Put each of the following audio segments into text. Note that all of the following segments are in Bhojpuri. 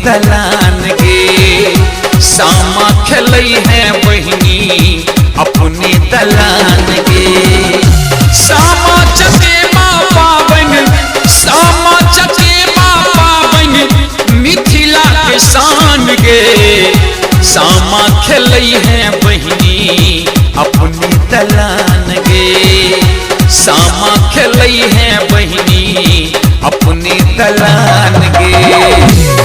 दलान गे। सामा खेलई है बहिनी अपने दलान गे। सामा चकेबा पावन, सामा चकेबा पावन मिथिला के शान गे। सामा खेलई है बहिनी अपने दलान गे। सामा खेलई है बहिनी अपने दलान गे।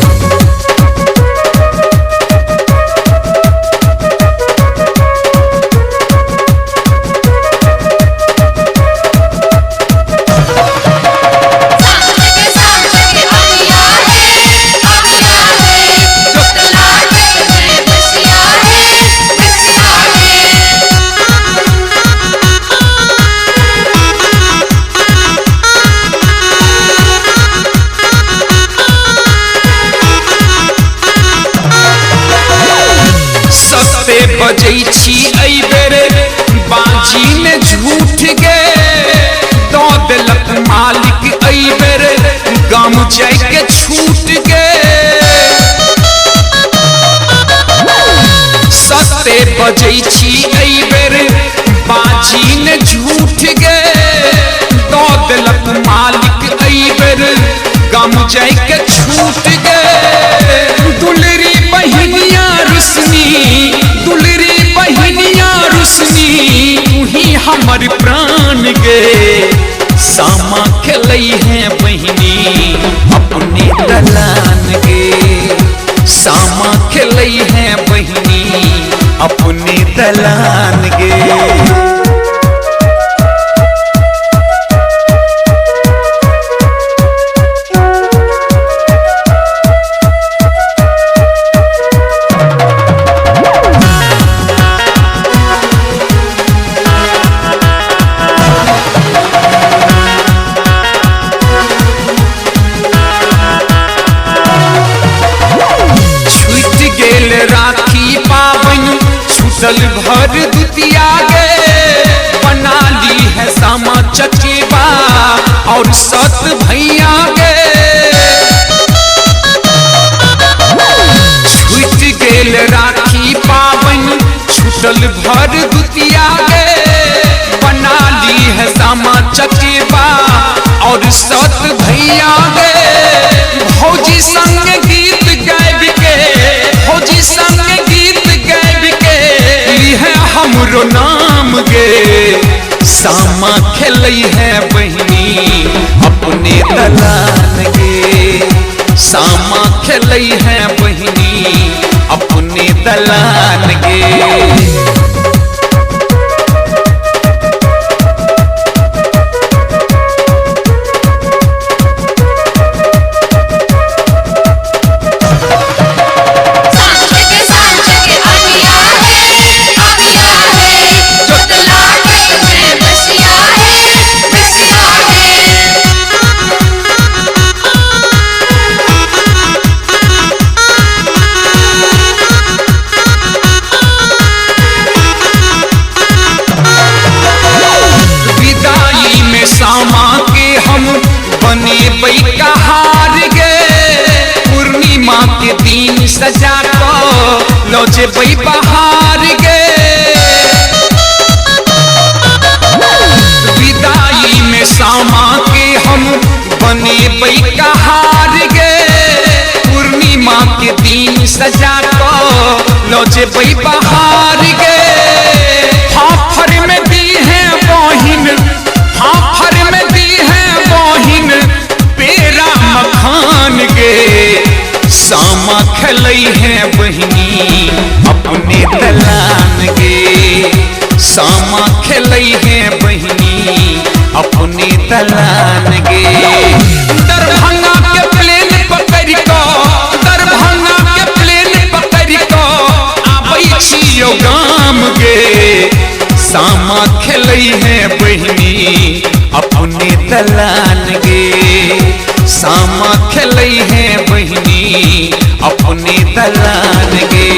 बजै छी एहि बेर बाजी ने झूठ गे। दो देलक मालिक एहि बेर गाम जाय के छूट गे। सत्ते बजै छी एहि बेर बाजी ने झूठ गे। दो देलक मालिक एहि बेर गाम जाय के छूट गे। दुलरी बहिनिया रुसनी, दुलरी बहिनिया रुसनी तू ही हमर प्राण गे। सामा खेलई है बहिनी अपने दलान गे। सामा खेलई है बहिनी अपने दलान गे। राखी पावन छूटल भर दुतिया गे। बना ली है सामा चकेबा और सत भैया गे। छूट गेल राखी पावन छूटल भर दुतिया गे। बना ली है सामा चकेबा और सत भैया गे। भौजी संग गीत गायब के, भौजी संग गीत गायब के लिहे हमरो नाम गे। सामा खेलई है बहिनी अपने दलान गे। सामा खेलई है बहिनी अपने दलान गे। पूर्णिमा के दिन सजा को लो जेबै बहार गे। विदाई में सामा के हम बनेबै कहार गे। पूर्णिमा के दिन सजा को लो जेबै बहार गे। फाफर में दी है बहिन, फाफर में दी है बहिन पेरा मखान गे। सामा खेलई है बहिनी अपने दलान गे। सामा खेलई है बहिनी अपने दलान गे। दरभंगा के प्लेन पकड़ को, दरभंगा के प्लेन पकड़ को आबै छियौ गाम गे। सामा खेलई है बहिनी अपने दलान गे। सामा खेलई है बहिनी अपने दलान गे।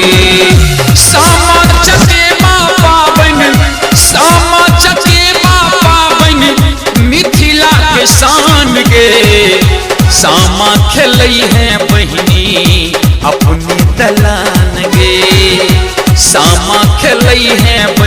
सामा चकेबा पावन, सामा चकेबा पावन मिथिला के शान गे। सामा खेलई है बहिनी जई है